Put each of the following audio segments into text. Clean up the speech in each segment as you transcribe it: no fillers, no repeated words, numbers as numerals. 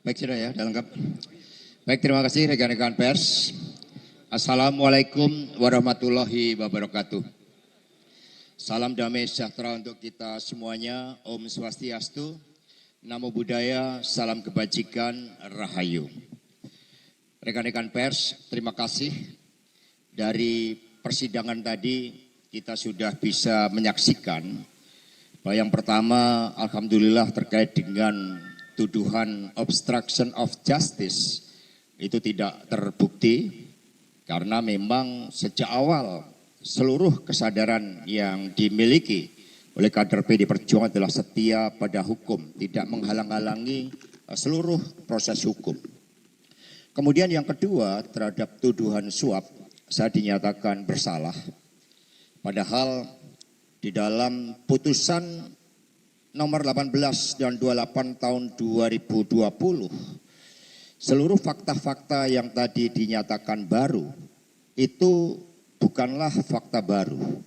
Baik, sudah ya, sudah lengkap. Baik, terima kasih rekan-rekan pers. Assalamualaikum warahmatullahi wabarakatuh. Salam damai sejahtera untuk kita semuanya. Om Swastiastu, Namo Buddhaya, salam kebajikan, Rahayu. Rekan-rekan pers, terima kasih. Dari persidangan tadi kita sudah bisa menyaksikan bahwa yang pertama, alhamdulillah terkait dengan tuduhan obstruction of justice itu tidak terbukti karena memang sejak awal seluruh kesadaran yang dimiliki oleh kader PD Perjuangan adalah setia pada hukum, tidak menghalang-halangi seluruh proses hukum. Kemudian yang kedua, terhadap tuduhan suap, saya dinyatakan bersalah. Padahal di dalam putusan nomor 18 dan 28 tahun 2020, seluruh fakta-fakta yang tadi dinyatakan baru itu bukanlah fakta baru.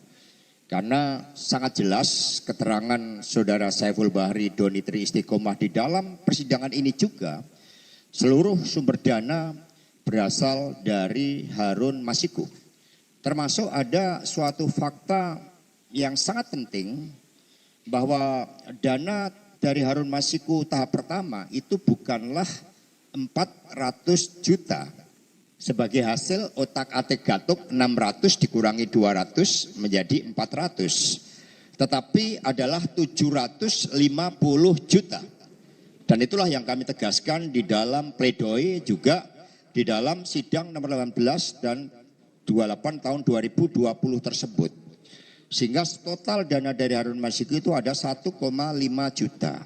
Karena sangat jelas keterangan saudara Saiful Bahri Donitri Istiqomah di dalam persidangan ini juga, seluruh sumber dana berasal dari Harun Masiku. Termasuk ada suatu fakta yang sangat penting bahwa dana dari Harun Masiku tahap pertama itu bukanlah 400 juta sebagai hasil otak-atik gatuk 600 dikurangi 200 menjadi 400, tetapi adalah 750 juta. Dan itulah yang kami tegaskan di dalam pledoi juga di dalam sidang nomor 18 dan 28 tahun 2020 tersebut. Sehingga total dana dari Harun Masiku itu ada 1,5 juta.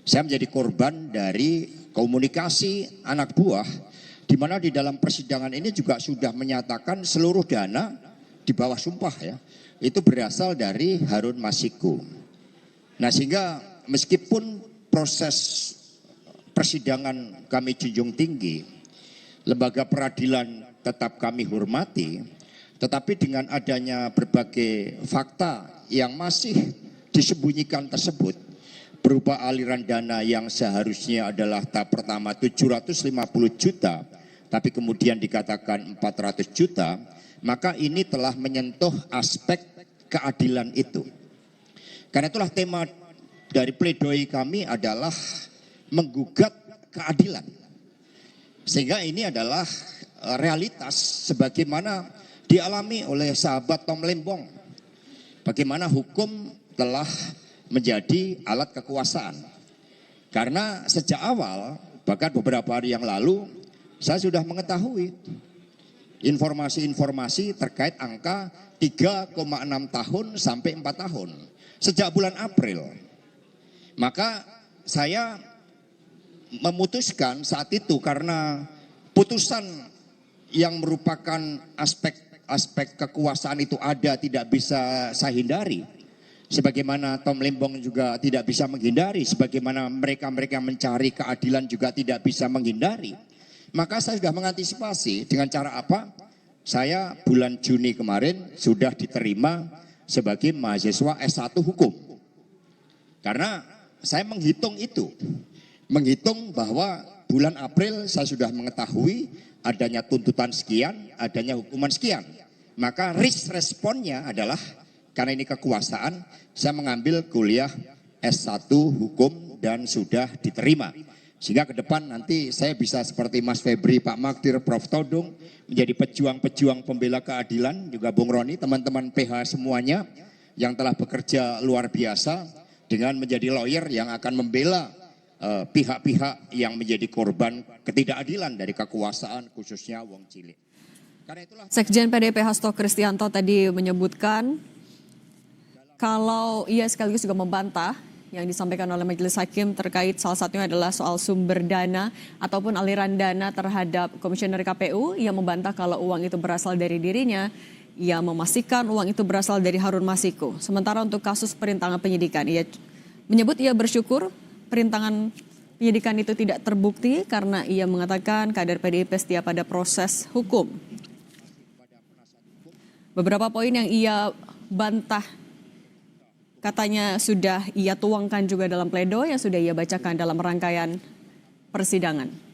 Saya menjadi korban dari komunikasi anak buah, di mana di dalam persidangan ini juga sudah menyatakan seluruh dana di bawah sumpah ya, itu berasal dari Harun Masiku. Nah sehingga meskipun proses persidangan kami junjung tinggi, lembaga peradilan tetap kami hormati, tetapi dengan adanya berbagai fakta yang masih disembunyikan tersebut, berupa aliran dana yang seharusnya adalah tahap pertama 750 juta, tapi kemudian dikatakan 400 juta, maka ini telah menyentuh aspek keadilan itu. Karena itulah tema dari pledoi kami adalah menggugat keadilan. Sehingga ini adalah realitas sebagaimana dialami oleh sahabat Tom Lembong. Bagaimana hukum telah menjadi alat kekuasaan. Karena sejak awal, bahkan beberapa hari yang lalu, saya sudah mengetahui informasi-informasi terkait angka 3,6 tahun sampai 4 tahun. Sejak bulan April. Maka saya memutuskan saat itu karena putusan yang merupakan aspek kekuasaan itu ada, tidak bisa saya hindari. Sebagaimana Tom Lembong juga tidak bisa menghindari, sebagaimana mereka-mereka mencari keadilan juga tidak bisa menghindari. Maka saya sudah mengantisipasi dengan cara apa? Saya bulan Juni kemarin sudah diterima sebagai mahasiswa S1 Hukum. Karena saya menghitung itu. Menghitung bahwa bulan April saya sudah mengetahui adanya tuntutan sekian, adanya hukuman sekian. Maka risk responnya adalah karena ini kekuasaan, saya mengambil kuliah S1 Hukum dan sudah diterima. Sehingga ke depan nanti saya bisa seperti Mas Febri, Pak Magdir, Prof. Todung, menjadi pejuang-pejuang pembela keadilan, juga Bung Roni, teman-teman PH semuanya yang telah bekerja luar biasa dengan menjadi lawyer yang akan membela pihak-pihak yang menjadi korban ketidakadilan dari kekuasaan khususnya wong cilik. Karena itulah Sekjen PDIP Hasto Kristianto tadi menyebutkan kalau ia sekaligus juga membantah yang disampaikan oleh Majelis Hakim terkait salah satunya adalah soal sumber dana ataupun aliran dana terhadap Komisioner KPU. Ia membantah kalau uang itu berasal dari dirinya. Ia memastikan uang itu berasal dari Harun Masiku. Sementara untuk kasus perintangan penyidikan, ia menyebut ia bersyukur perintangan penyidikan itu tidak terbukti karena ia mengatakan kader PDIP setia pada proses hukum. Beberapa poin yang ia bantah katanya sudah ia tuangkan juga dalam pledoi yang sudah ia bacakan dalam rangkaian persidangan.